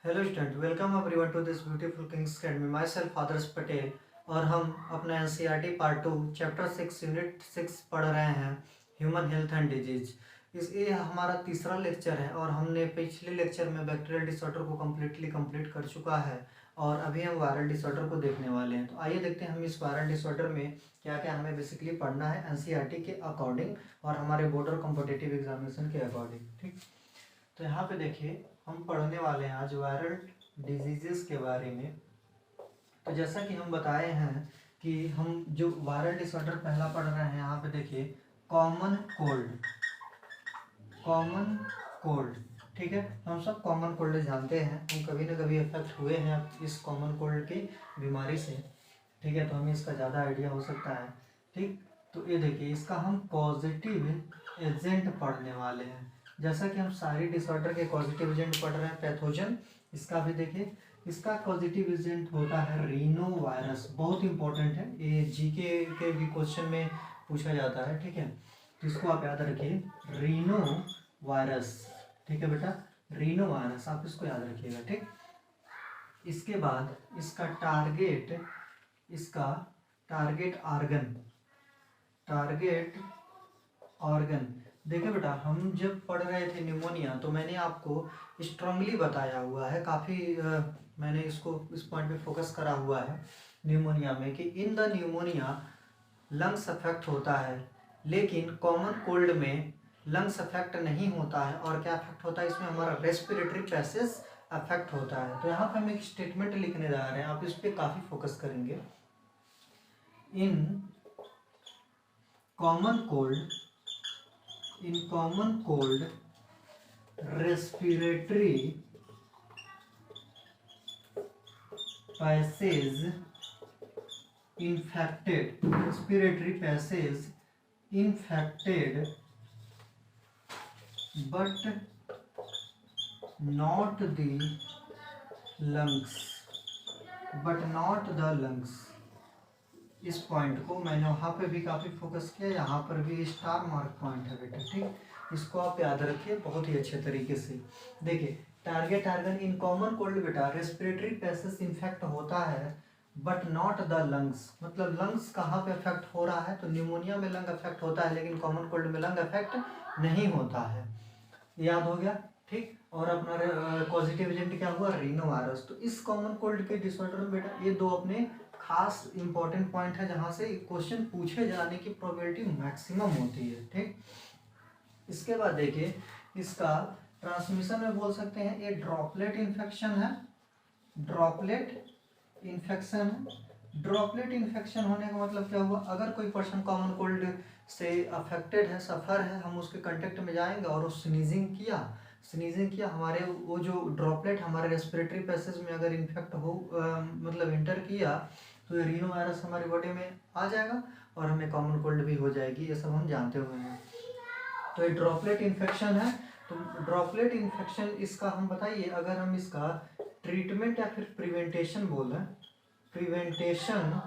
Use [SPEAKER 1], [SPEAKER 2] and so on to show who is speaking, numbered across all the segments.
[SPEAKER 1] Hello student, welcome everyone to this beautiful kings academy. Myself Adarsh Patel और हम अपना NCERT part 2 chapter 6 unit 6 पढ़ रहे हैं, ह्यूमन हेल्थ एंड डिजीज। ये हमारा तीसरा लेक्चर है और हमने पिछले लेक्चर में बैक्टीरियल डिसऑर्डर को कंप्लीट कर चुका है और अभी हम वायरल डिसऑर्डर को देखने वाले हैं। तो आइए देखते हैं हम इस वायरल डिसऑर्डर में क्या क्या हमें बेसिकली पढ़ना है एनसीईआरटी के अकॉर्डिंग और हमारे बोर्ड और कॉम्पिटिटिव एग्जामिनेशन के अकॉर्डिंग। ठीक, तो यहाँ पे देखिए हम पढ़ने वाले हैं आज वायरल डिजीजेस के बारे में। तो जैसा कि हम बताए हैं कि हम जो वायरल डिसऑर्डर पहला पढ़ रहे हैं, यहाँ पे देखिए कॉमन कोल्ड। ठीक है, हम सब कॉमन कोल्ड जानते हैं, हम कभी ना कभी अफेक्ट हुए हैं इस कॉमन कोल्ड की बीमारी से। ठीक है, तो हमें इसका ज़्यादा आइडिया हो सकता है। ठीक, तो ये देखिए इसका हम पॉजिटिव एजेंट पढ़ने वाले हैं। जैसा कि हम सारी डिसऑर्डर के पॉजिटिव एजेंट पढ़ रहे हैं पैथोजन, इसका भी देखिए इसका पॉजिटिव एजेंट होता है रीनो वायरस। बहुत इंपॉर्टेंट है, ये जीके के भी क्वेश्चन में पूछा जाता है। ठीक है, तो इसको आप याद रखिए रीनो वायरस। ठीक है बेटा, रीनो वायरस आप इसको याद रखिएगा। ठीक, इसके बाद इसका टारगेट ऑर्गन देखिए बेटा, हम जब पढ़ रहे थे न्यूमोनिया तो मैंने आपको स्ट्रांगली बताया हुआ है, काफ़ी मैंने इसको इस पॉइंट पे फोकस करा हुआ है न्यूमोनिया में कि in the pneumonia lungs affect होता है, लेकिन कॉमन कोल्ड में लंग्स अफेक्ट नहीं होता है। और क्या अफेक्ट होता है इसमें, हमारा रेस्पिरेटरी पैसेज अफेक्ट होता है। तो यहाँ पे हम एक स्टेटमेंट लिखने जा रहे हैं, आप इस पर काफ़ी फोकस करेंगे। In common cold respiratory passage infected but not the lungs। इस पॉइंट को मैंने वहाँ पे भी काफ़ी फोकस किया, यहाँ पर भी स्टार मार्क पॉइंट है बेटा। ठीक, इसको आप याद रखिए बहुत ही अच्छे तरीके से। देखिए target organ in common cold बेटा रेस्पिरेटरी पैसेज इन्फेक्ट होता है बट नॉट द लंग्स। मतलब लंग्स कहाँ पे अफेक्ट हो रहा है, तो न्यूमोनिया में लंग अफेक्ट होता है लेकिन कॉमन कोल्ड में लंग अफेक्ट नहीं होता है। याद हो गया। ठीक, और अपना पॉजिटिव एजेंट क्या हुआ, रीनो वायरस। तो इस कॉमन कोल्ड के डिसऑर्डर में बेटा ये दो अपने खास इंपॉर्टेंट पॉइंट है जहां से क्वेश्चन पूछे जाने की प्रोबेबिलिटी मैक्सिमम होती है। ठीक, इसके बाद देखिए इसका ट्रांसमिशन में बोल सकते हैं ये ड्रॉपलेट इन्फेक्शन है। ड्रॉपलेट इन्फेक्शन होने का मतलब क्या हुआ, अगर कोई पर्सन कॉमन कोल्ड से अफेक्टेड है, सफ़र है, हम उसके कांटेक्ट में जाएंगे और वो स्नीजिंग किया, हमारे वो जो ड्रॉपलेट हमारे रेस्पिरेटरी पैसेज में अगर इन्फेक्ट हो मतलब इंटर किया तो ये रीनो वायरस हमारी बॉडी में आ जाएगा और हमें कॉमन कोल्ड भी हो जाएगी। ये सब हम जानते हुए हैं। तो ये ड्रॉपलेट इन्फेक्शन है। तो ड्रॉपलेट इन्फेक्शन इसका हम बताइए, अगर हम इसका ट्रीटमेंट या फिर प्रिवेंटेशन बोल रहे हैं, प्रिवेंटेशन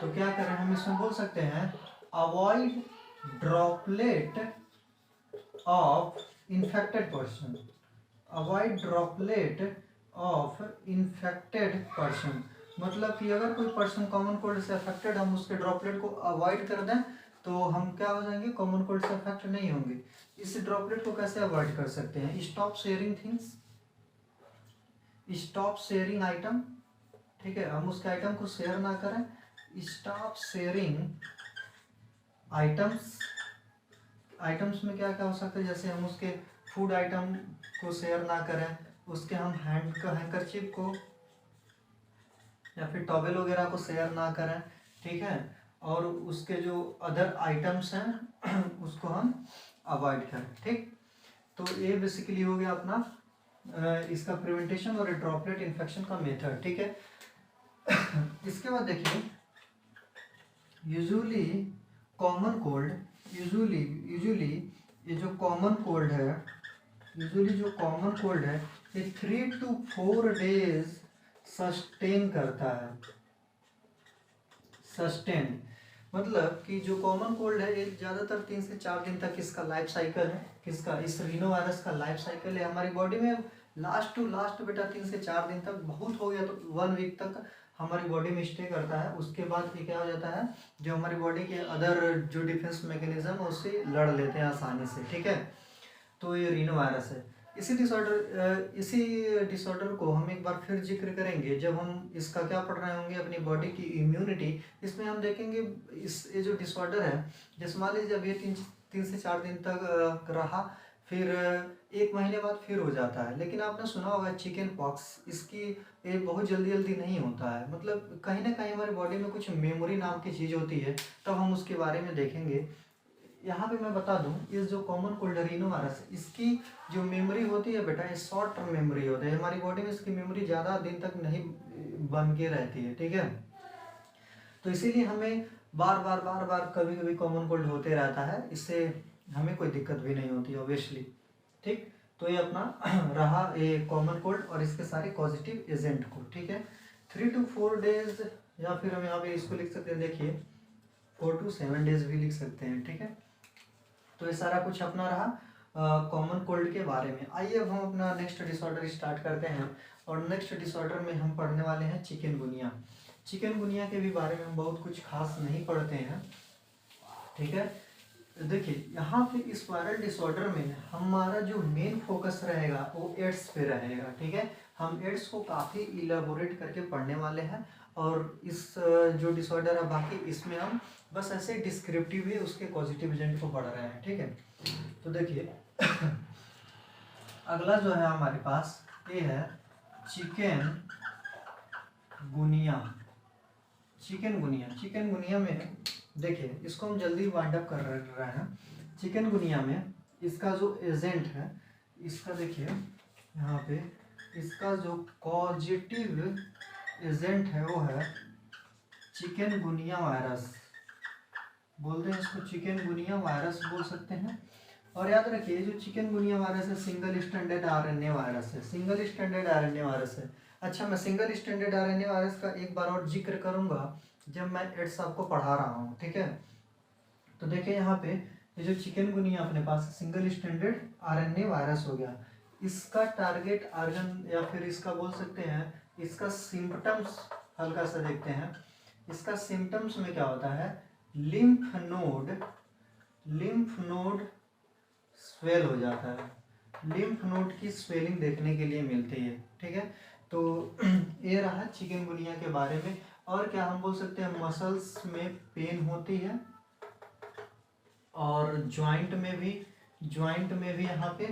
[SPEAKER 1] तो क्या करें, हम इसमें बोल सकते हैं avoid droplet of infected person. मतलब कि अगर कोई पर्सन कॉमन कोल्ड से अफेक्टेड, हम उसके ड्रॉपलेट को अवॉइड कर दें तो हम क्या हो जाएंगे, कॉमन कोल्ड से अफेक्ट नहीं होंगे। इस ड्रॉपलेट को कैसे अवॉइड कर सकते हैं, स्टॉप शेयरिंग आइटम। ठीक है, हम उसके आइटम को शेयर ना करें, स्टॉप शेयरिंग आइटम्स में क्या क्या हो सकता है, जैसे हम उसके फूड आइटम को शेयर ना करें, उसके हम हैंकरचिप को या फिर टॉवेल वगैरह को शेयर ना करें। ठीक है, और उसके जो अदर आइटम्स हैं उसको हम अवॉइड करें। ठीक, तो ये बेसिकली हो गया अपना इसका प्रिवेंटेशन और ड्रॉपलेट इन्फेक्शन का मेथड। ठीक है, इसके बाद देखिए यूजुअली ये जो कॉमन कोल्ड है ये 3 to 4 डेज सस्टेन करता है। मतलब कि जो कॉमन कोल्ड है ये ज़्यादातर 3 से 4 दिन तक इसका लाइफ साइकिल है। किसका, इस रीनो वायरस का लाइफ साइकिल है, हमारी बॉडी में लास्ट टू लास्ट बेटा 3 से 4 दिन तक, बहुत हो गया तो 1 वीक तक हमारी बॉडी में स्टे करता है। उसके बाद ये क्या हो जाता है, जो हमारी बॉडी के अदर जो डिफेंस मैकेनिज्म है उससे लड़ लेते हैं आसानी से, ठीक है। तो ये रीनो वायरस है। इसी डिसऑर्डर को हम एक बार फिर जिक्र करेंगे जब हम इसका क्या पढ़ रहे होंगे, अपनी बॉडी की इम्यूनिटी। इसमें हम देखेंगे ये जो डिसऑर्डर है, जैसे मान लीजिए जब ये 3 से 4 दिन तक रहा, फिर 1 महीने बाद फिर हो जाता है। लेकिन आपने सुना होगा चिकन पॉक्स, इसकी ये बहुत जल्दी जल्दी नहीं होता है, मतलब कहीं ना कहीं हमारी बॉडी में कुछ मेमोरी नाम की चीज़ होती है, तब हम उसके बारे में देखेंगे। यहाँ पे मैं बता दूं, इस जो कॉमन कोल्ड रीनो वायरस, इसकी जो मेमोरी होती है बेटा, ये शॉर्ट टर्म मेमोरी होती है। हमारी बॉडी में इसकी मेमोरी ज़्यादा दिन तक नहीं बन के रहती है, ठीक है। तो इसीलिए हमें बार बार कभी कभी कॉमन कोल्ड होते रहता है, इससे हमें कोई दिक्कत भी नहीं होती ऑब्वियसली, ठीक। तो ये अपना रहा ये कॉमन कोल्ड और इसके सारे पॉजिटिव एजेंट को, ठीक है। 3 to 4 डेज, या फिर हम यहाँ पे इसको लिख सकते हैं, देखिए 4 to 7 डेज भी लिख सकते हैं, ठीक है। तो ये सारा कुछ अपना रहा कॉमन कोल्ड के बारे में। आइए अब हम अपना नेक्स्ट डिसऑर्डर स्टार्ट करते हैं, और नेक्स्ट डिसऑर्डर में हम पढ़ने वाले हैं चिकनगुनिया। चिकनगुनिया के भी बारे में हम बहुत कुछ खास नहीं पढ़ते हैं, ठीक है। देखिए यहाँ पे इस वायरल डिसऑर्डर में हमारा जो मेन फोकस रहेगा वो एड्स पे रहेगा, ठीक है। हम एड्स को काफ़ी इलेबोरेट करके पढ़ने वाले हैं, और इस जो डिसऑर्डर है बाकी इसमें हम बस ऐसे डिस्क्रिप्टिव ही उसके पॉजिटिव एजेंट को पढ़ रहे हैं, ठीक है। तो देखिए अगला जो है हमारे पास ये है चिकनगुनिया। चिकनगुनिया में देखिए, इसको हम जल्दी वाइंड अप कर रहे हैं। चिकनगुनिया में इसका जो एजेंट है, इसका देखिए यहाँ पे इसका जो पॉजिटिव एजेंट है वो है चिकनगुनिया वायरस, बोलते हैं इसको चिकनगुनिया वायरस बोल सकते हैं। और याद रखिए जो चिकनगुनिया वायरस है सिंगल स्टैंडर्ड आरएनए वायरस है, सिंगल स्टैंडर्ड आरएनए वायरस है। अच्छा, मैं सिंगल स्टैंडर्ड आरएनए वायरस का एक बार और जिक्र करूंगा जब मैं एड्स आपको पढ़ा रहा हूँ, ठीक है। तो देखिए यहाँ पे ये जो चिकनगुनिया अपने पास सिंगल स्टैंडर्ड आरएनए वायरस हो गया, इसका टारगेट ऑर्गन या फिर इसका बोल सकते हैं इसका सिम्पटम्स हल्का सा देखते हैं। इसका सिम्पटम्स में क्या होता है, लिम्फ नोड स्वेल हो जाता है, लिम्फ नोड की स्वेलिंग देखने के लिए मिलती है, ठीक है। तो ये रहा चिकनगुनिया के बारे में। और क्या हम बोल सकते हैं, मसल्स में पेन होती है, और जॉइंट में भी यहाँ पे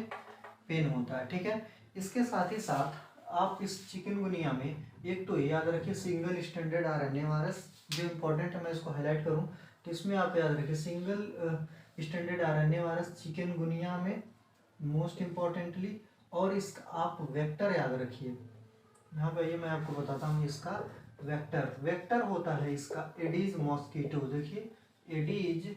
[SPEAKER 1] पेन होता है, ठीक है। इसके साथ ही साथ आप इस चिकनगुनिया में एक तो याद रखिए सिंगल स्टैंडर्ड आरएनए वायरस, जो इम्पोर्टेंट है मैं इसको हाईलाइट करूँ तो इसमें आप याद रखिए single standard RNA virus chikungunya में मोस्ट इम्पॉर्टेंटली। और इसका आप वेक्टर याद रखिए, यहाँ पे ये मैं आपको बताता हूँ इसका वेक्टर होता है इसका एडीज मॉस्किटो। देखिए एडीज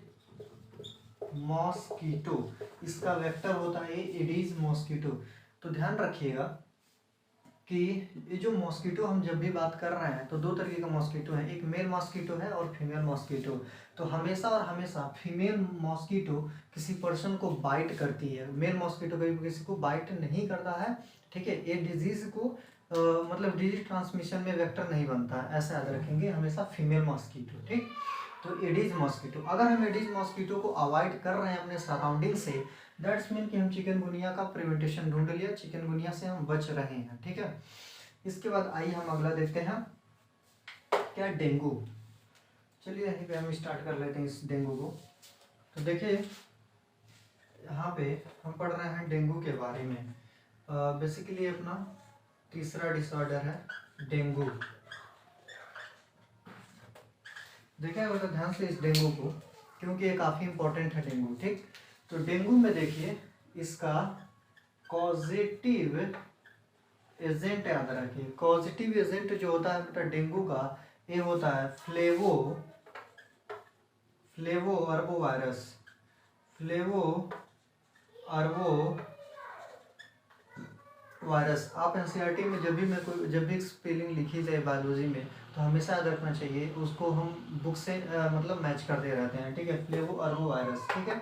[SPEAKER 1] मॉस्किटो इसका वेक्टर होता है एडीज मॉस्किटो। तो ध्यान रखिएगा कि ये जो मॉस्किटो हम जब भी बात कर रहे हैं तो 2 तरीके का मॉस्किटो है, एक मेल मॉस्किटो है और फीमेल मॉस्किटो। तो हमेशा और हमेशा फीमेल मॉस्किटो किसी पर्सन को बाइट करती है, मेल मॉस्किटो कभी किसी को बाइट नहीं करता है, ठीक है। ये डिजीज को मतलब डिजीज ट्रांसमिशन में वेक्टर नहीं बनता है, ऐसा याद रखेंगे हमेशा फीमेल मॉस्किटो, ठीक। तो एडीज मॉस्किटो, अगर हम एडीज मॉस्किटो को अवॉइड कर रहे हैं अपने सराउंडिंग से, दैट्स मीन कि हम चिकनगुनिया का प्रिवेंटेशन ढूंढ लिया, चिकनगुनिया से हम बच रहे हैं, ठीक है। इसके बाद आइए हम अगला देखते हैं क्या, डेंगू। चलिए यहीं पे हम स्टार्ट कर लेते हैं इस डेंगू को। तो देखिए यहाँ पे हम पढ़ रहे हैं डेंगू के बारे में। बेसिकली अपना तीसरा डिसऑर्डर है डेंगू। देखिए बेटा ध्यान से इस डेंगू को, क्योंकि ये काफ़ी इंपॉर्टेंट है डेंगू, ठीक। तो डेंगू में देखिए इसका कॉजेटिव एजेंट याद रखिए, कॉजेटिव एजेंट जो होता है बेटा डेंगू का, ये होता है फ्लेवो अर्बो वायरस। आप एनसीईआरटी में जब भी स्पेलिंग लिखी जाए बायोलॉजी में तो हमेशा याद रखना चाहिए, उसको हम बुक से मतलब मैच करते रहते हैं, ठीक है। फ्लेवो अर्बो वायरस, ठीक है।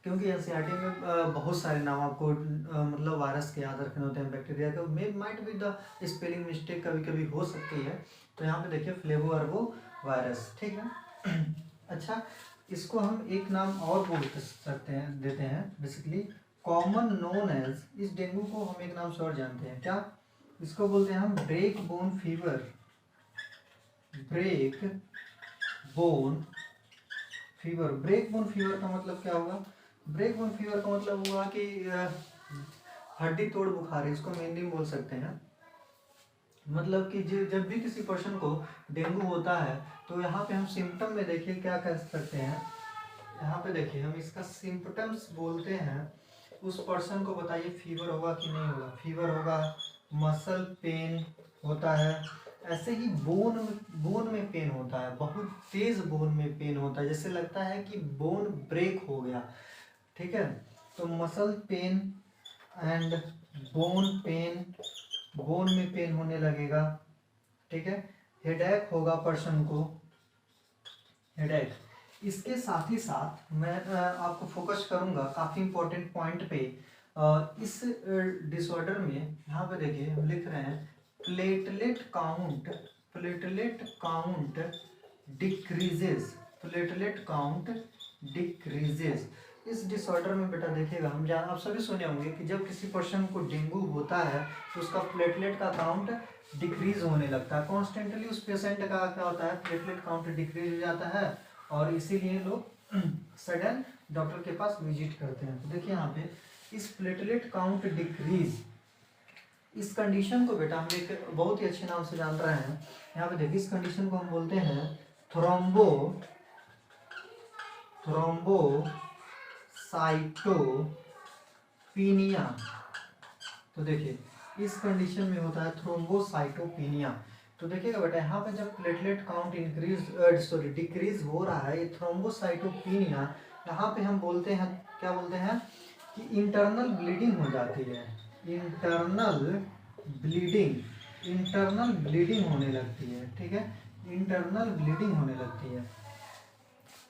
[SPEAKER 1] क्योंकि एनसीईआरटी में बहुत सारे नाम आपको मतलब वायरस के याद रखने होते हैं, बैक्टीरिया का may might be the spelling mistake कभी कभी हो सकती है। तो यहाँ पे देखिए फ्लेवो अर्बो वायरस, ठीक है। अच्छा, इसको हम एक नाम और बोल सकते हैं, देते हैं बेसिकली कॉमन नोन एज, इस डेंगू को हम एक नाम से और जानते हैं, क्या इसको बोलते हैं हम break bone fever. Break bone fever, break bone fever का मतलब क्या होगा? ब्रेक बोन फीवर का मतलब हुआ कि हड्डी तोड़ बुखार, इसको हम हिंदी में बोल सकते हैं। मतलब कि जब भी किसी पर्सन को डेंगू होता है तो यहाँ पे हम सिम्टम में देखिए क्या कह सकते हैं, यहाँ पे देखिए हम इसका सिम्पटम्स बोलते हैं। उस पर्सन को बताइए फीवर होगा कि नहीं होगा? फीवर होगा, मसल पेन होता है, ऐसे ही बोन में पेन होता है, बहुत तेज बोन में पेन होता है, जैसे लगता है कि बोन ब्रेक हो गया, ठीक है। तो muscle pain and bone pen, bone में पेन होने लगेगा, ठीक है। हेडेक होगा पर्सन को, हेडेक। इसके साथ ही साथ मैं आपको फोकस करूंगा काफ़ी इंपॉर्टेंट पॉइंट पे। इस डिसऑर्डर में यहाँ पे देखिए हम लिख रहे हैं platelet count decreases, platelet count decreases. इस डिसऑर्डर में बेटा देखिएगा हम आप सभी सुने होंगे कि जब किसी पर्सन को डेंगू होता है तो उसका प्लेटलेट का काउंट डिक्रीज होने लगता है कॉन्स्टेंटली। उस पेशेंट का क्या होता है, प्लेटलेट काउंट डिक्रीज हो जाता है और इसीलिए लोग सडन डॉक्टर के पास विजिट करते हैं। तो देखिए यहाँ पे इस प्लेटलेट काउंट डिक्रीज, इस कंडीशन को बेटा हम एक बहुत ही अच्छे नाम से जान रहे हैं। यहाँ पे देखिए इस कंडीशन को हम बोलते हैं थ्रोम्बोसाइटोपिनिया। तो देखिए इस कंडीशन में होता है थ्रोम्बोसाइटोपिनिया। तो देखिएगा बेटा यहाँ पे जब प्लेटलेट काउंट डिक्रीज हो रहा है, ये थ्रोम्बोसाइटोपिनिया, यहाँ पे हम बोलते हैं, क्या बोलते हैं कि इंटरनल ब्लीडिंग हो जाती है, इंटरनल ब्लीडिंग होने लगती है, ठीक है। इंटरनल ब्लीडिंग होने लगती है,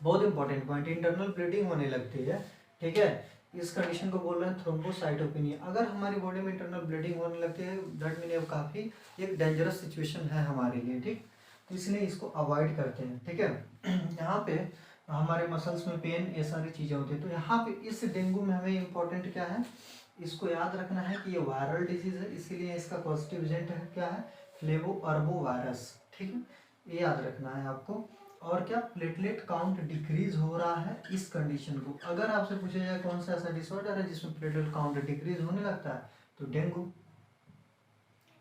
[SPEAKER 1] बहुत इंपॉर्टेंट पॉइंट, इंटरनल ब्लीडिंग होने लगती है, ठीक है। इस कंडीशन को बोल रहे हैं थ्रोम्बोसाइटोपिनिया। अगर हमारी बॉडी में इंटरनल ब्लीडिंग होने लगती है दैट मीन काफ़ी एक डेंजरस सिचुएशन है हमारे लिए, ठीक। तो इसलिए इसको अवॉइड करते हैं, ठीक है। यहाँ पे हमारे मसल्स में पेन, ये सारी चीज़ें होती है। तो यहाँ पे इस डेंगू में हमें इम्पोर्टेंट क्या है, इसको याद रखना है कि ये वायरल डिजीज है, इसीलिए इसका पॉजिटिव एजेंट है क्या है, फ्लेवो अर्बो वायरस, ठीक है। ये याद रखना है आपको। और क्या, प्लेटलेट काउंट डिक्रीज हो रहा है इस कंडीशन को। अगर आपसे पूछा जाए कौन सा ऐसा डिसऑर्डर है जिसमें प्लेटलेट काउंट डिक्रीज होने लगता है, तो डेंगू,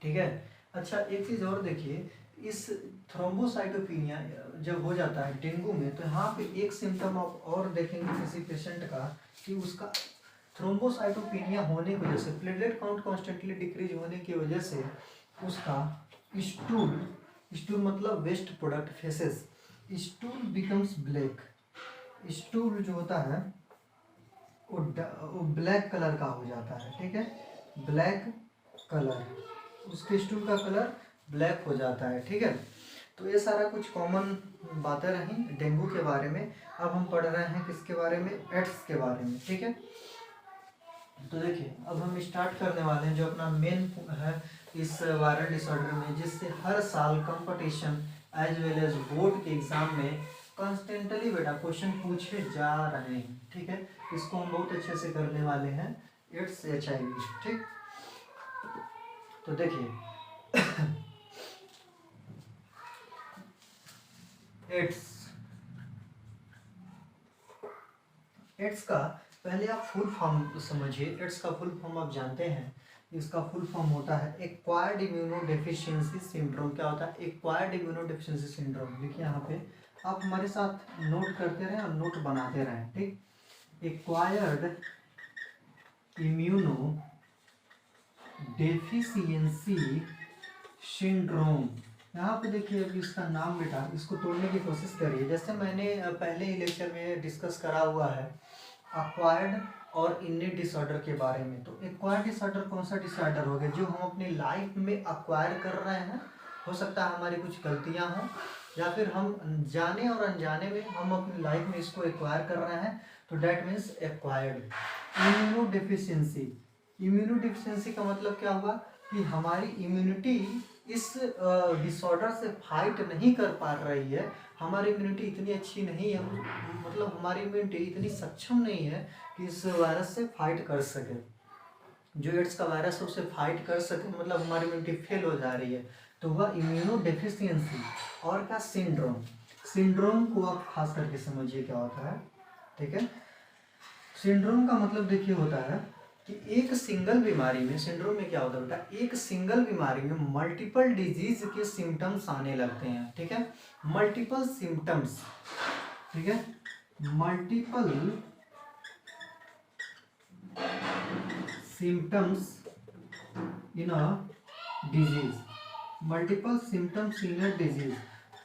[SPEAKER 1] ठीक है। अच्छा, एक चीज और देखिए, इस थ्रोम्बोसाइटोपिनिया जब हो जाता है डेंगू में, तो यहाँ पे एक सिम्टम आप और देखेंगे किसी पेशेंट का कि उसका थ्रोम्बोसाइटोपिनिया होने की वजह से, प्लेटलेट काउंट कॉन्स्टेंटली डिक्रीज होने की वजह से उसका स्टूल मतलब waste product faeces, stool becomes black. Stool जो होता है वो ब्लैक कलर का हो जाता है, ठीक है, ब्लैक कलर, उसके स्टूल का कलर ब्लैक हो जाता है, ठीक है। तो ये सारा कुछ कॉमन बातें रहीं डेंगू के बारे में। अब हम पढ़ रहे हैं किसके बारे में, एड्स के बारे में, ठीक है। तो देखिए अब हम स्टार्ट करने वाले हैं जो अपना मेन है इस वायरल डिसऑर्डर में, जिससे हर साल competition as well as board के एग्जाम में कॉन्स्टेंटली बेटा क्वेश्चन पूछे जा रहे हैं, ठीक है। इसको हम बहुत अच्छे से करने वाले हैं, एड्स HIV, ठीक। तो देखिए एड्स का पहले आप फुल फॉर्म समझिए। एड्स का फुल फॉर्म आप जानते हैं, इसका फुल फॉर्म होता है एक्वायर्ड इम्यूनोडेफिशिएंसी सिंड्रोम। क्या होता है, एक्वायर्ड इम्यूनोडेफिशिएंसी सिंड्रोम। देखिए यहाँ पे आप हमारे साथ नोट करते रहें और नोट बनाते रहें, ठीक। Acquired immuno deficiency syndrome. यहाँ पे देखिए अभी इसका नाम बेटा, इसको तोड़ने की कोशिश करिए। जैसे मैंने पहले ही लेक्चर में डिस्कस करा हुआ है एक्वायर्ड और इनेट डिसऑर्डर के बारे में। तो एक्वायर्ड डिसऑर्डर कौन सा डिसऑर्डर हो गया, जो हम अपनी लाइफ में एक्वायर कर रहे हैं। हो सकता है हमारी कुछ गलतियां हों या फिर हम जाने और अनजाने में हम अपनी लाइफ में इसको एक्वायर कर रहे हैं, तो that means acquired. Immuno deficiency, immuno deficiency का मतलब क्या हुआ कि हमारी इम्यूनिटी इस डिसऑर्डर से फाइट नहीं कर पा रही है, हमारी इम्यूनिटी इतनी अच्छी नहीं है, मतलब हमारी इम्यूनिटी इतनी सक्षम नहीं है कि इस वायरस से फाइट कर सके, जो एड्स का वायरस है उससे फाइट कर सके, मतलब हमारी इम्यूनिटी फेल हो जा रही है, तो वह इम्यूनो डेफिशिएंसी। और क्या, सिंड्रोम। सिंड्रोम को आप खास करके समझिए क्या होता है, ठीक है। सिंड्रोम का मतलब देखिए होता है कि एक सिंगल बीमारी में, सिंड्रोम में क्या होता है बेटा, एक सिंगल बीमारी में मल्टीपल डिजीज के सिम्टम्स आने लगते हैं, ठीक है। मल्टीपल सिम्टम्स, ठीक है, multiple symptoms in a disease, multiple symptoms in a disease.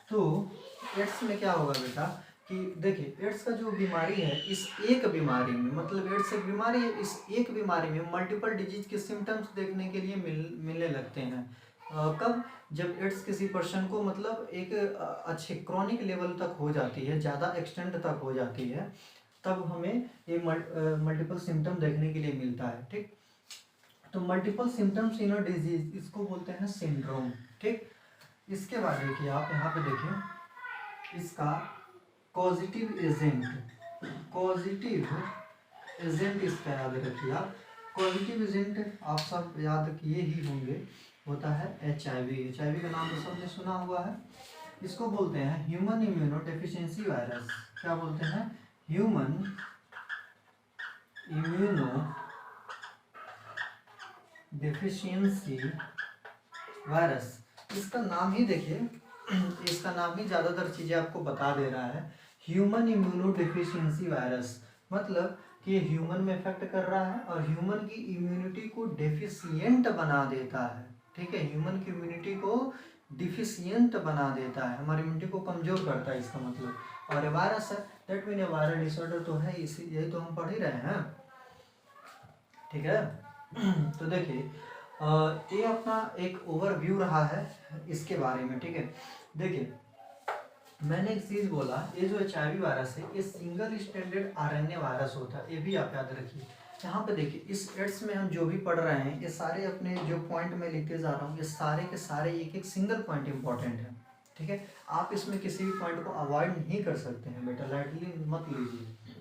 [SPEAKER 1] तो एड्स में क्या होगा बेटा कि देखिए, एड्स का जो बीमारी है, इस एक बीमारी में, मतलब एड्स एक बीमारी है, इस एक बीमारी में मल्टीपल डिजीज के सिम्टम्स देखने के लिए मिलने लगते हैं। कब, जब एड्स किसी पर्सन को मतलब एक अच्छे क्रॉनिक लेवल तक हो जाती है, ज़्यादा एक्सटेंड तक हो जाती है, तब हमें ये मल्टीपल सिम्टम देखने के लिए मिलता है, ठीक। तो multiple symptoms in a disease, इसको बोलते हैं सिंड्रोम, ठीक। इसके बाद देखिए, आप यहाँ पे देखिए इसका कॉजिटिव एजेंट, कॉजिटिव एजेंट इसका याद रखिए आप। पॉजिटिव एजेंट आप सब याद किए ही होंगे, होता है HIV। HIV का नाम तो सबने सुना हुआ है। इसको बोलते हैं ह्यूमन इम्यूनो डेफिशिएंसी वायरस। क्या बोलते हैं? Human immuno deficiency virus. इसका नाम ही देखिए, इसका नाम ही ज़्यादातर चीज़ें आपको बता दे रहा है। ह्यूमन इम्यूनो डेफिशिएंसी वायरस मतलब कि ह्यूमन में इफेक्ट कर रहा है और ह्यूमन की इम्यूनिटी को डेफिशिएंट बना देता है, ठीक है। ह्यूमन की इम्यूनिटी को डिफिशिएंट बना देता है, हमारी इम्यूनिटी को कमजोर करता है, इसका मतलब। और वायरस है, दैट मीन वायरल डिसऑर्डर तो है, इसी यही तो हम पढ़ ही रहे हैं, ठीक है। तो देखिए, ये अपना एक ओवरव्यू रहा है इसके बारे में, ठीक है। देखिए, मैंने एक चीज बोला, ये जो HIV वायरस है, ये सिंगल स्टैंडर्ड RNA वायरस होता है, ये भी आप याद रखिए। यहाँ पे देखिए, इस एड्स में हम जो भी पढ़ रहे हैं, ये सारे अपने जो पॉइंट में लिखते जा रहा हूँ, ये सारे के सारे एक एक सिंगल पॉइंट इंपॉर्टेंट है, ठीक है। आप इसमें किसी भी पॉइंट को अवॉइड नहीं कर सकते हैं बेटा, लाइटली मत लीजिए,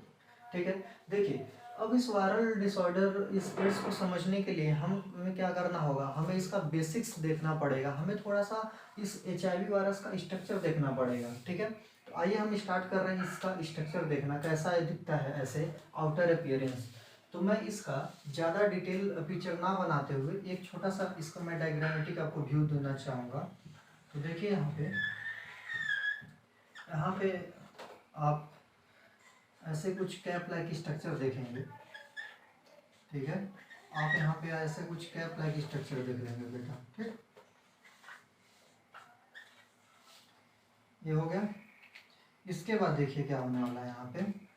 [SPEAKER 1] ठीक है। देखिए, अब इस वायरल डिसऑर्डर, इस एड्स को समझने के लिए हमें क्या करना होगा, हमें इसका बेसिक्स देखना पड़ेगा, हमें थोड़ा सा इस HIV वायरस का स्ट्रक्चर देखना पड़ेगा, ठीक है। तो आइए हम स्टार्ट कर रहे हैं इसका स्ट्रक्चर देखना, कैसा दिखता है ऐसे आउटर अपीयरेंस। तो मैं इसका ज़्यादा डिटेल पिक्चर ना बनाते हुए एक छोटा सा इसका मैं डायग्रामेटिक आपको व्यू देना चाहूँगा। तो देखिए, यहाँ पे आप ऐसे कुछ कैप लाइक स्ट्रक्चर देखेंगे, ठीक है। आप यहाँ पे ऐसे कुछ कैप लाइक स्ट्रक्चर देख लेंगे बेटा, ठीक। ये हो गया। इसके बाद देखिए क्या होने वाला है यहाँ पे।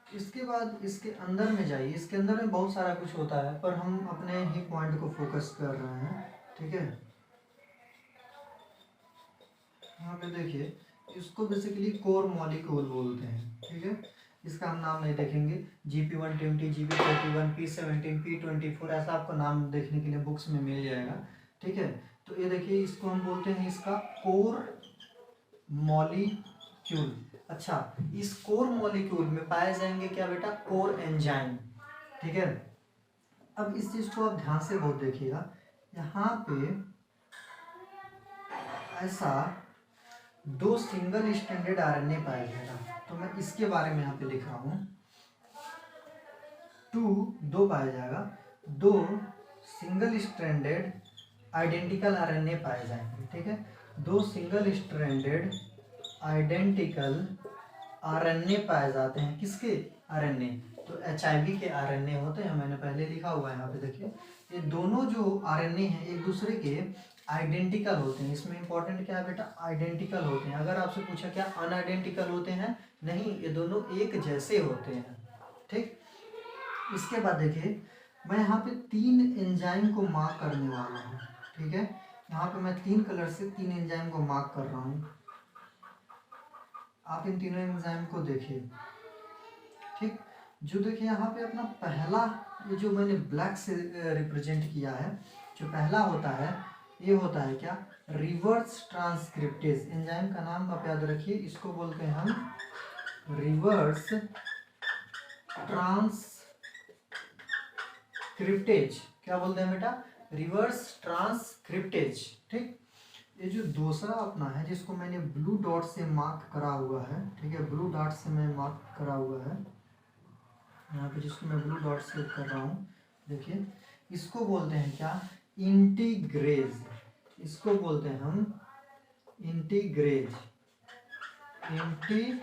[SPEAKER 1] इसके बाद इसके अंदर में जाइए, इसके अंदर में बहुत सारा कुछ होता है, पर हम अपने ही पॉइंट को फोकस कर रहे हैं, ठीक है। यहाँ पे देखिए, इसको बेसिकली कोर मॉलिक्यूल बोलते हैं, ठीक है। इसका हम नाम नहीं देखेंगे, GP120, GP31, P17, P24, ऐसा आपको नाम देखने के लिए बुक्स में मिल जाएगा, ठीक है। तो ये देखिए, इसको हम बोलते हैं इसका कोर मॉलिक्यूल। अच्छा, इस कोर मॉलिक्यूल में पाए जाएंगे क्या बेटा? कोर एंजाइम, ठीक है। अब इस चीज को आप ध्यान से बहुत देखिएगा, यहाँ पे ऐसा 2 सिंगल स्टैंडर्ड RNA पाया जाएगा, तो मैं इसके बारे में यहाँ पे लिख रहा हूँ। 2 पाया जाएगा, 2 सिंगल स्ट्रैंडेड आइडेंटिकल RNA पाए जाएंगे, ठीक है। 2 सिंगल स्ट्रैंडेड आइडेंटिकल RNA पाए जाते हैं, किसके? RNA। तो HIV के RNA होते हैं, मैंने पहले लिखा हुआ है यहाँ पे देखिए। ये दोनों जो RNA हैं एक दूसरे के आइडेंटिकल होते हैं। इसमें इंपॉर्टेंट क्या है बेटा? आइडेंटिकल होते हैं। अगर आपसे पूछा क्या अनआइडेंटिकल होते हैं? नहीं, ये दोनों एक जैसे होते हैं, ठीक। इसके बाद देखिए, मैं यहाँ पे 3 एंजाइम को मार्क करने वाला हूँ, ठीक है। यहाँ पे मैं 3 कलर से 3 एंजाइम को मार्क कर रहा हूँ। आप इन तीनों एंजाइम को देखिए, ठीक। जो देखिए यहाँ पे अपना पहला, ये जो मैंने ब्लैक से रिप्रेजेंट किया है, जो पहला होता है ये होता है क्या, रिवर्स ट्रांसक्रिप्टेज। एंजाइम का नाम आप याद रखिए, इसको बोलते हैं हम रिवर्स ट्रांसक्रिप्टेज। क्या बोलते हैं बेटा, रिवर्स ट्रांसक्रिप्टेज, ठीक। ये जो दूसरा अपना है जिसको मैंने ब्लू डॉट से मार्क करा हुआ है, ठीक है, ब्लू डॉट से मैं मार्क करा हुआ है यहाँ पे, जिसको मैं ब्लू डॉट से कर रहा हूँ, देखिए इसको बोलते हैं क्या, इंटीग्रेज। इसको बोलते हैं हम इंटीग्रेज, इंटीग्रेज,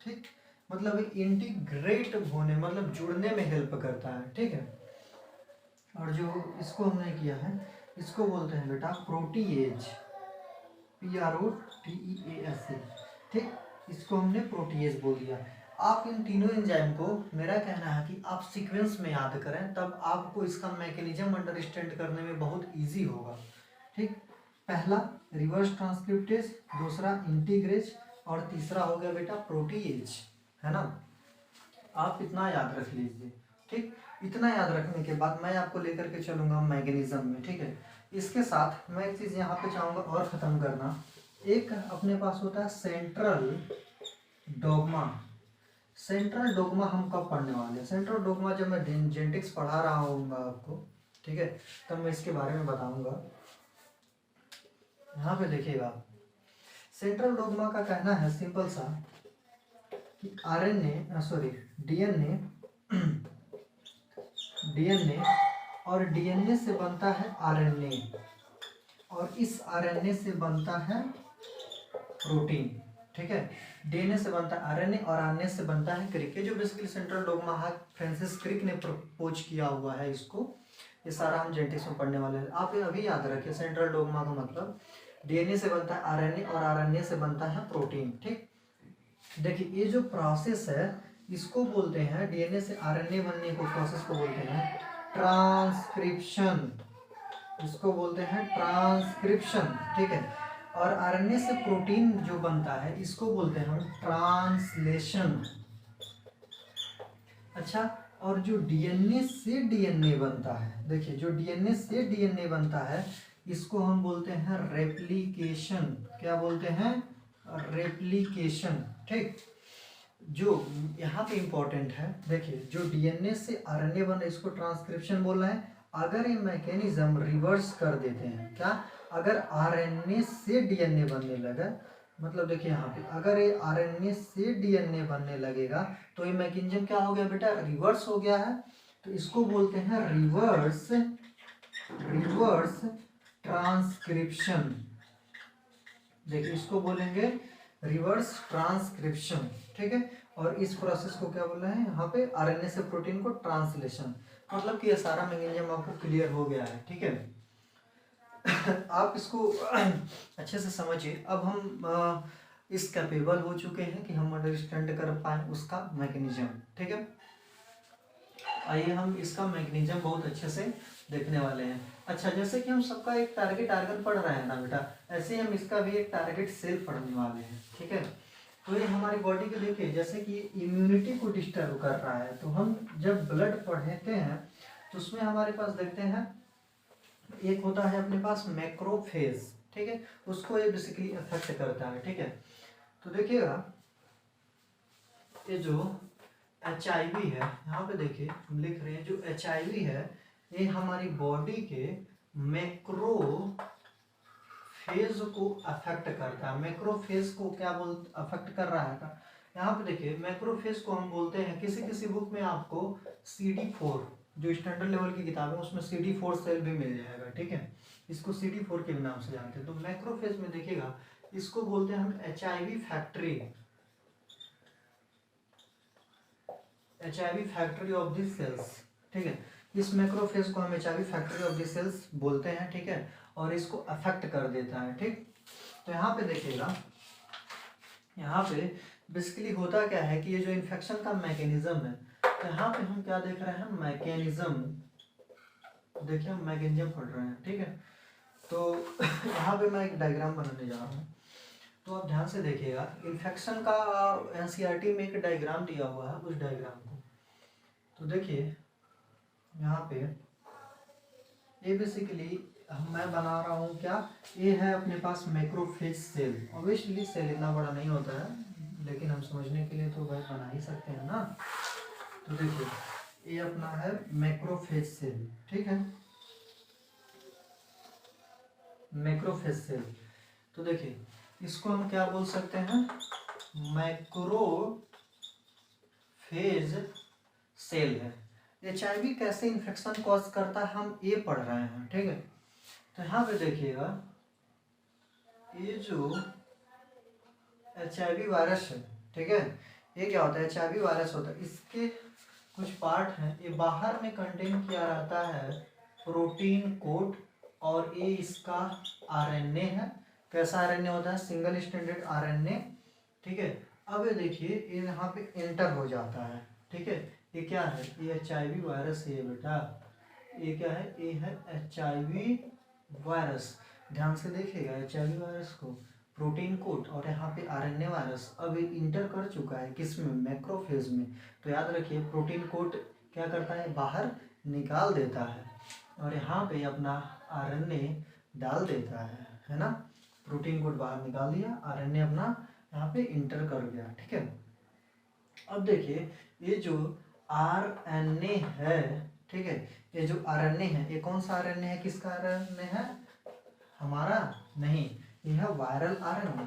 [SPEAKER 1] ठीक। मतलब इंटीग्रेट होने, मतलब जुड़ने में हेल्प करता है, ठीक है। और जो इसको हमने किया है, इसको बोलते हैं बेटा प्रोटीएज, PROTEAS, ठीक। इसको हमने प्रोटीएज बोल दिया। आप इन तीनों एंजाइम को, मेरा कहना है कि आप सीक्वेंस में याद करें, तब आपको इसका मैकेनिज्म अंडरस्टैंड करने में बहुत इजी होगा, ठीक। पहला रिवर्स ट्रांसक्रिप्टेज, दूसरा इंटीग्रेज, और तीसरा हो गया बेटा प्रोटीएज, है ना। आप इतना याद रख लीजिए, ठीक। इतना याद रखने के बाद मैं आपको लेकर के चलूंगा मैकेनिज्म में, ठीक है। इसके साथ मैं एक चीज़ यहाँ पे चाहूँगा और ख़त्म करना। एक अपने पास होता है सेंट्रल डोग्मा। सेंट्रल डोग्मा हम कब पढ़ने वाले हैं, सेंट्रल डोग्मा जब मैं जेनेटिक्स पढ़ा रहा हूँ आपको, ठीक है, तब मैं इसके बारे में बताऊंगा। यहाँ पे देखिएगा, सेंट्रल डोग्मा का कहना है सिंपल सा कि डीएनए और डीएनए से बनता है आरएनए, और इस आरएनए से बनता है प्रोटीन, ठीक है। डीएनए से बनता है आरएनए और आरएनए से बनता है क्रिक। ये जो बेसिकली सेंट्रल डोग्मा है, फ्रांसिस क्रिक ने प्रपोज किया हुआ है इसको। ये सारा हम जेनेटिक्स में पढ़ने वाले हैं। आप ये अभी याद रखिए, सेंट्रल डोग्मा का मतलब डीएनए से बनता है आरएनए और आरएनए से बनता है प्रोटीन, ठीक। देखिए ये जो प्रोसेस है इसको बोलते हैं, डीएनए से आरएनए बनने को प्रोसेस को बोलते हैं ट्रांसक्रिप्शन। इसको बोलते हैं ट्रांसक्रिप्शन, ठीक है। और आरएनए से प्रोटीन जो बनता है इसको बोलते हैं हम ट्रांसलेशन। अच्छा, और जो डीएनए से डीएनए बनता है, देखिए जो डीएनए से डीएनए बनता है इसको हम बोलते हैं रेप्लिकेशन। क्या बोलते हैं, रेप्लिकेशन, ठीक। जो यहाँ पे इंपॉर्टेंट है, देखिए जो डीएनए से आरएनए बन रहा है इसको ट्रांसक्रिप्शन बोल रहा है। अगर ये मैकेनिज्म रिवर्स कर देते हैं, क्या, अगर आरएनए से डीएनए बनने लगा, मतलब देखिए यहाँ पे अगर ये आरएनए से डीएनए बनने लगेगा तो ये मैकेनिज्म क्या हो गया बेटा, रिवर्स हो गया है। तो इसको बोलते हैं रिवर्स ट्रांसक्रिप्शन। देखिए इसको बोलेंगे रिवर्स ट्रांसक्रिप्शन, ठीक है। और इस प्रोसेस को क्या बोल रहे हैं यहाँ पे, आरएनए से प्रोटीन को ट्रांसलेशन। मतलब कि ये सारा मैकेनिज्म आपको क्लियर हो गया है, ठीक है। आप इसको अच्छे से समझिए। अब हम इस कैपेबल हो चुके हैं कि हम अंडरस्टैंड कर पाए उसका मैकेनिज्म, ठीक है। आइए हम इसका मैकेनिज्म बहुत अच्छे से देखने वाले हैं। अच्छा, जैसे कि हम सबका एक टारगेट आर्गन पढ़ रहे हैं ना बेटा, ऐसे हम इसका भी एक टारगेट सेल पढ़ने वाले हैं, ठीक है। तो ये हमारी बॉडी के देखिए, जैसे कि इम्यूनिटी को डिस्टर्ब कर रहा है, तो हम जब ब्लड पढ़ते हैं तो उसमें हमारे पास देखते हैं एक होता है अपने पास मैक्रोफेज, ठीक है, उसको ये बेसिकली अफेक्ट करता है, ठीक है। तो देखिएगा ये जो HIV है, यहाँ पे देखिए हम लिख रहे हैं, जो HIV है ये हमारी बॉडी के मैक्रोफेज को अफेक्ट करता है। मैक्रोफेज को क्या अफेक्ट कर रहा है, यहाँ पे देखिए मैक्रोफेज को हम बोलते हैं, किसी किसी बुक में आपको CD4, जो स्टैंडर्ड लेवल की किताब है उसमें CD4 सेल भी मिल जाएगा, ठीक है। इसको CD4 के नाम से जानते हैं। तो मैक्रोफेज में देखिएगा इसको बोलते हैं हम HIV factory of the cells, ठीक है। इस मैक्रोफेज को हम HIV factory of the cells बोलते हैं, ठीक है। और इसको अफेक्ट कर देता है, ठीक। तो यहाँ पे देखिएगा, यहाँ पे बेसिकली होता क्या है कि ये जो इन्फेक्शन का मैकेनिज्म है, तो यहाँ पे हम क्या देख रहे हैं, देखिए हम मैग्नीशियम पढ़ रहे हैं, ठीक है। तो यहाँ पे मैं एक डायग्राम बनाने जा रहा हूँ, तो आप ध्यान से देखिएगा। इन्फेक्शन का एनसीईआरटी में एक डायग्राम दिया हुआ है, उस डायग्राम को तो देखिए यहाँ पे ये बेसिकली मैं बना रहा हूँ क्या, ये है अपने पास मैक्रोफेज सेल। ऑब्वियसली सेल इतना बड़ा नहीं होता है, लेकिन हम समझने के लिए तो भाई बना ही सकते हैं ना। तो देखिए ये अपना है मैक्रोफेज सेल, ठीक है, मैक्रोफेज सेल। तो देखिए इसको हम क्या बोल सकते हैं, मैक्रोफेज सेल है। HIV कैसे इन्फेक्शन कॉज करता है हम ये पढ़ रहे हैं, ठीक है। तो यहाँ पे देखिएगा ये जो HIV वायरस है, ठीक है, ये क्या होता है, HIV वायरस होता है। इसके कुछ पार्ट हैं, ये बाहर में कंटेन किया रहता है प्रोटीन कोट, और ये इसका RNA है। कैसा RNA होता है, सिंगल स्टैंडर्ड RNA, ठीक है। अब ये देखिए ये यहाँ पे एंटर हो जाता है, ठीक है। ये क्या है, ये HIV वायरस है बेटा, ये क्या है, ये है HIV वायरस। ध्यान से देखिएगा HIV वायरस को, प्रोटीन कोट और यहाँ पे RNA वायरस अब इंटर कर चुका है किसमें, मैक्रोफेज में। तो याद रखिए प्रोटीन कोट क्या करता है, बाहर निकाल देता है, और यहाँ पे अपना RNA डाल देता है ना। प्रोटीन कोट बाहर निकाल दिया, RNA अपना यहाँ पे इंटर कर गया, ठीक है। अब देखिए ये जो RNA है, ठीक है, ये जो RNA है, ये कौन सा RNA है, किसका RNA है, हमारा नहीं, ये है वायरल RNA।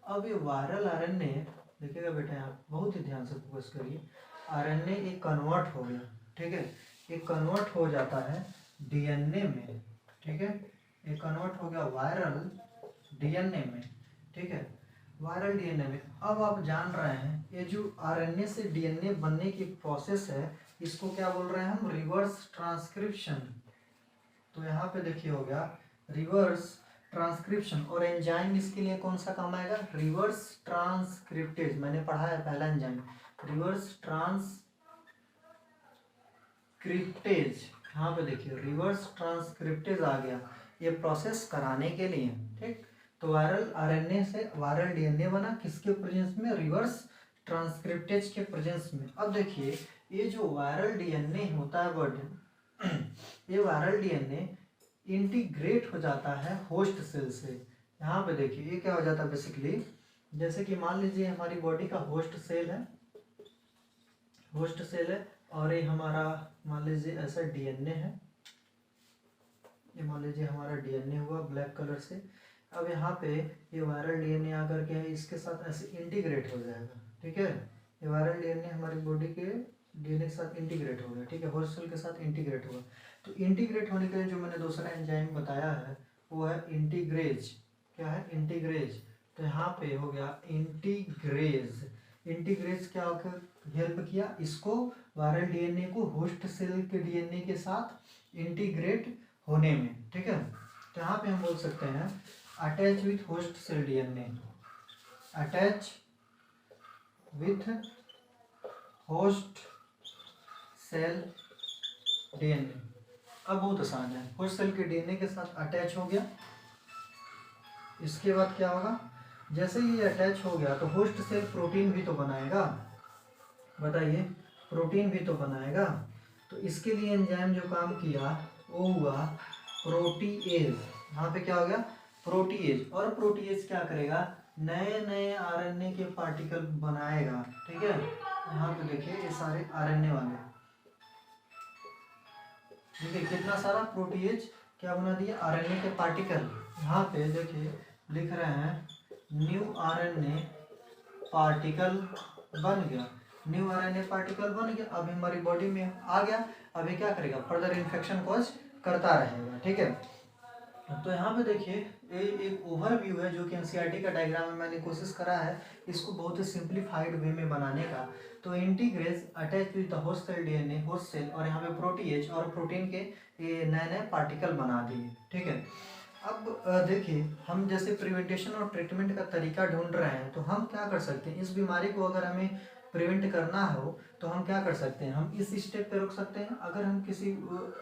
[SPEAKER 1] अब ये वायरल RNA देखिएगा बेटा, यहाँ बहुत ही ध्यान से फोकस करिए। RNA एक कन्वर्ट हो गया, ठीक है, एक कन्वर्ट हो जाता है DNA में, ठीक है, एक कन्वर्ट हो गया वायरल DNA में, ठीक है, वायरल DNA में। अब आप जान रहे हैं ये जो RNA से DNA बनने की प्रोसेस है, इसको क्या बोल रहे हैं हम, रिवर्स ट्रांसक्रिप्शन। तो यहाँ पे देखिए हो गया रिवर्स ट्रांसक्रिप्शन, और एंजाइम इसके लिए कौन सा काम आएगा, रिवर्स ट्रांसक्रिप्टेज। मैंने पढ़ा है पहला एंजाइम, रिवर्स ट्रांसक्रिप्टेज। यहाँ पे देखिए रिवर्स ट्रांसक्रिप्टेज आ गया, ये प्रोसेस कराने के लिए, ठीक। तो वायरल RNA से वायरल DNA बना, किसके प्रेजेंस में, रिवर्स ट्रांसक्रिप्टेज के प्रेजेंस में। अब देखिए ये जो वायरल DNA होता है बॉडी, ये वायरल DNA इंटीग्रेट हो जाता है होस्ट सेल से। यहाँ पे देखिए ये क्या हो जाता है बेसिकली, जैसे कि मान लीजिए हमारी बॉडी का होस्ट सेल है, होस्ट सेल है, और ये हमारा मान लीजिए ऐसा DNA है, ये मान लीजिए हमारा DNA हुआ ब्लैक कलर से। अब यहाँ पे ये वायरल DNA आकर के इसके साथ ऐसे इंटीग्रेट हो जाएगा, ठीक है। ये वायरल DNA हमारी बॉडी के DNA के साथ इंटीग्रेट हो गया, ठीक है, होस्ट सेल के साथ इंटीग्रेट होगा। तो इंटीग्रेट होने के लिए जो मैंने दूसरा एंजाइम बताया है वो है इंटीग्रेज। क्या है, इंटीग्रेज। तो यहाँ पे हो गया इंटीग्रेज। इंटीग्रेज क्या हेल्प किया, इसको वायरल DNA को होस्ट सेल के DNA के साथ इंटीग्रेट होने में, ठीक है। तो यहाँ पे हम बोल सकते हैं attach with host cell DNA, attach with host cell DNA। अब बहुत आसान है, होस्ट सेल के DNA के साथ अटैच हो गया। इसके बाद क्या होगा, जैसे ही ये अटैच हो गया तो होस्ट सेल प्रोटीन भी तो बनाएगा, बताइए, प्रोटीन भी तो बनाएगा। तो इसके लिए एंजाइम जो काम किया वो हुआ प्रोटीएज। यहाँ पे क्या हो गया, प्रोटीएज। और प्रोटीएज क्या करेगा, नए नए RNA के पार्टिकल बनाएगा, ठीक है। यहाँ पे देखिए ये सारे RNA वाले, देखिए कितना सारा प्रोटीएज क्या बना दिया, RNA के पार्टिकल। यहाँ पे देखिए लिख रहे हैं न्यू RNA पार्टिकल बन गया, न्यू RNA पार्टिकल बन गया। अब हमारी बॉडी में आ गया, अभी क्या करेगा, फर्दर इन्फेक्शन कॉज करता रहेगा, ठीक है। तो यहाँ पे देखिए ये एक ओवरव्यू है जो कि एनसीईआरटी का डायग्राम में मैंने कोशिश करा है इसको बहुत ही सिंप्लीफाइड वे में बनाने का। तो integrase attach with the host cell DNA, host cell, और यहाँ पे प्रोटीएज और प्रोटीन के ये नए नए पार्टिकल बना दिए, ठीक है। अब देखिए हम जैसे प्रिवेंटेशन और ट्रीटमेंट का तरीका ढूंढ रहे हैं, तो हम क्या कर सकते हैं, इस बीमारी को अगर हमें प्रिवेंट करना हो तो हम क्या कर सकते हैं, हम इस स्टेप पे रोक सकते हैं। अगर हम किसी,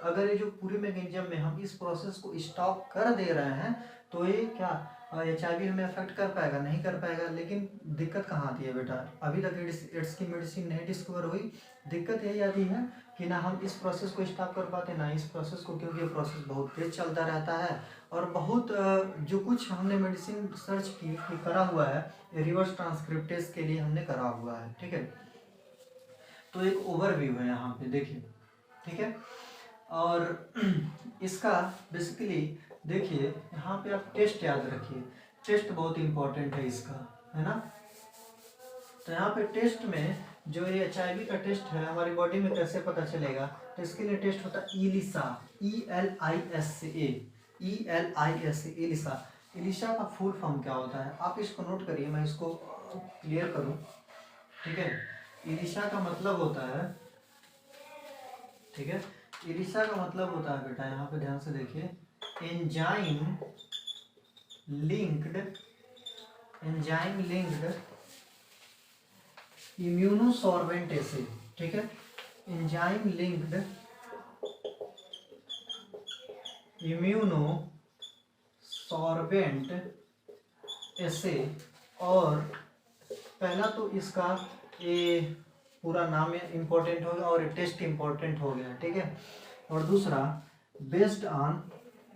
[SPEAKER 1] अगर ये जो पूरे मैकेनिज्म में हम इस प्रोसेस को स्टॉप कर दे रहे हैं तो ये क्या HIV हमें अफेक्ट कर पाएगा, नहीं कर पाएगा। लेकिन दिक्कत कहाँ आती है बेटा, अभी तक एड्स की मेडिसिन नहीं डिस्कवर हुई। दिक्कत यही आती है कि ना हम इस प्रोसेस को स्टॉप कर पाते ना इस प्रोसेस को, क्योंकि ये प्रोसेस बहुत तेज चलता रहता है। और बहुत जो कुछ हमने मेडिसिन सर्च की करा हुआ है रिवर्स ट्रांसक्रिप्टेज के लिए हमने करा हुआ है, ठीक है। तो एक ओवरव्यू है यहाँ पे देखिए, ठीक है। और इसका बेसिकली देखिए यहाँ पे आप टेस्ट याद रखिए, टेस्ट बहुत इंपॉर्टेंट है इसका, है ना। तो यहाँ पे टेस्ट में जो ये HIV का टेस्ट है हमारी बॉडी में कैसे पता चलेगा, तो इसके लिए टेस्ट होता है ELISA, ELISA, ELISA, ELISA। ELISA का फुल फॉर्म क्या होता है आप इसको नोट करिए, मैं इसको क्लियर करूँ, ठीक है। ELISA का मतलब होता है, ठीक है, ELISA का मतलब होता है बेटा, यहाँ पे ध्यान से देखिए, एंजाइम लिंक्ड इम्यूनोसॉर्बेंट एसे, ठीक है, एंजाइम लिंक्ड इम्यूनोसॉर्बेंट एसे। और पहला तो इसका ये पूरा नाम इम्पोर्टेंट हो गया और टेस्ट इम्पोर्टेंट हो गया, ठीक है। और दूसरा बेस्ड ऑन,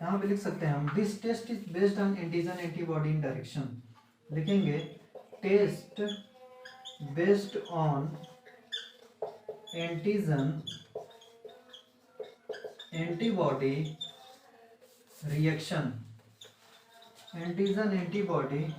[SPEAKER 1] यहाँ पे लिख सकते हैं हम, this test is based on antigen antibody in direction, लिखेंगे test based on antigen antibody reaction, antigen antibody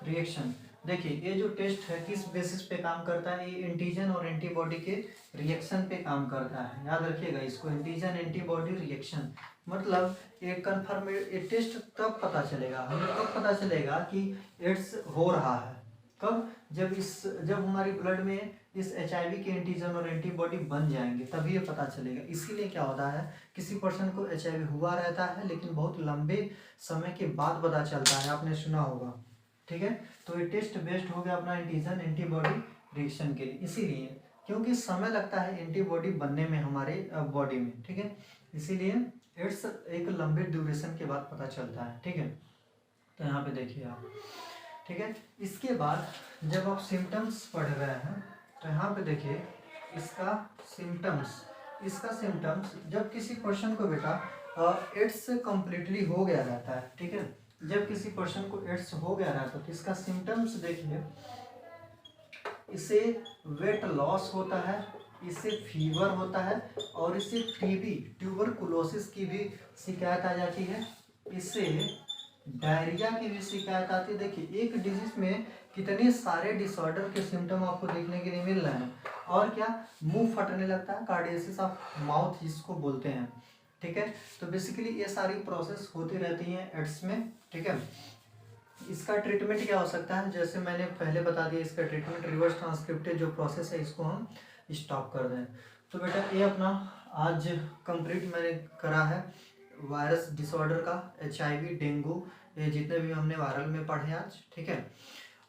[SPEAKER 1] reaction. देखिए ये जो टेस्ट है किस बेसिस पे काम करता है, ये एंटीजन और एंटीबॉडी के रिएक्शन पे काम करता है, याद रखिएगा इसको, एंटीजन एंटीबॉडी रिएक्शन। मतलब ये कन्फर्म, ये टेस्ट तब पता चलेगा हमें, कब पता चलेगा कि एड्स हो रहा है, कब, जब हमारी ब्लड में इस HIV के एंटीजन और एंटीबॉडी बन जाएंगे तभी ये पता चलेगा। इसीलिए क्या होता है किसी पर्सन को HIV हुआ रहता है लेकिन बहुत लंबे समय के बाद पता चलता है, आपने सुना होगा, ठीक है। तो ये टेस्ट बेस्ड हो गया अपना एंटीजन एंटीबॉडी रिएक्शन के लिए, इसीलिए क्योंकि समय लगता है एंटीबॉडी बनने में हमारे बॉडी में, ठीक है, इसीलिए एड्स एक लंबे ड्यूरेशन के बाद पता चलता है, ठीक है। तो यहाँ पे देखिए आप, ठीक है। इसके बाद जब आप सिम्टम्स पढ़ रहे हैं तो यहाँ पे देखिए इसका सिम्टम्स जब किसी पर्सन को बेटा एड्स कम्प्लीटली हो गया रहता है, ठीक है, जब किसी पर्सन को एड्स हो गया रहता है तो इसका सिम्टम्स देखिए, इसे वेट लॉस होता है, इससे फीवर होता है और इससे TB ट्यूबरकुलोसिस की भी शिकायत आ जाती है, इससे डायरिया की भी शिकायत आती है। देखिए एक डिजीज में कितने सारे डिसऑर्डर के सिम्टम आपको देखने के लिए मिल रहे हैं। और क्या, मुंह फटने लगता है, कार्डियोसिस ऑफ माउथ जिसको बोलते हैं, ठीक है। तो बेसिकली ये सारी प्रोसेस होती रहती हैं एड्स में, ठीक है। इसका ट्रीटमेंट क्या हो सकता है, जैसे मैंने पहले बता दिया, इसका ट्रीटमेंट रिवर्स ट्रांसक्रिप्टेज जो प्रोसेस है इसको हम स्टॉप कर दें। तो बेटा ये अपना आज कंप्लीट मैंने करा है वायरस डिसऑर्डर का, HIV, डेंगू, ये जितने भी हमने वायरल में पढ़े आज, ठीक है।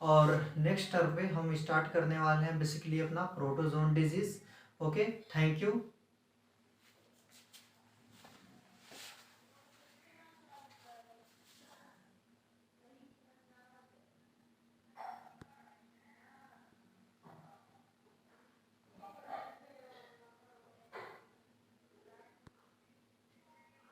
[SPEAKER 1] और नेक्स्ट टर्म पे हम स्टार्ट करने वाले हैं बेसिकली अपना protozoan disease. Okay, thank you.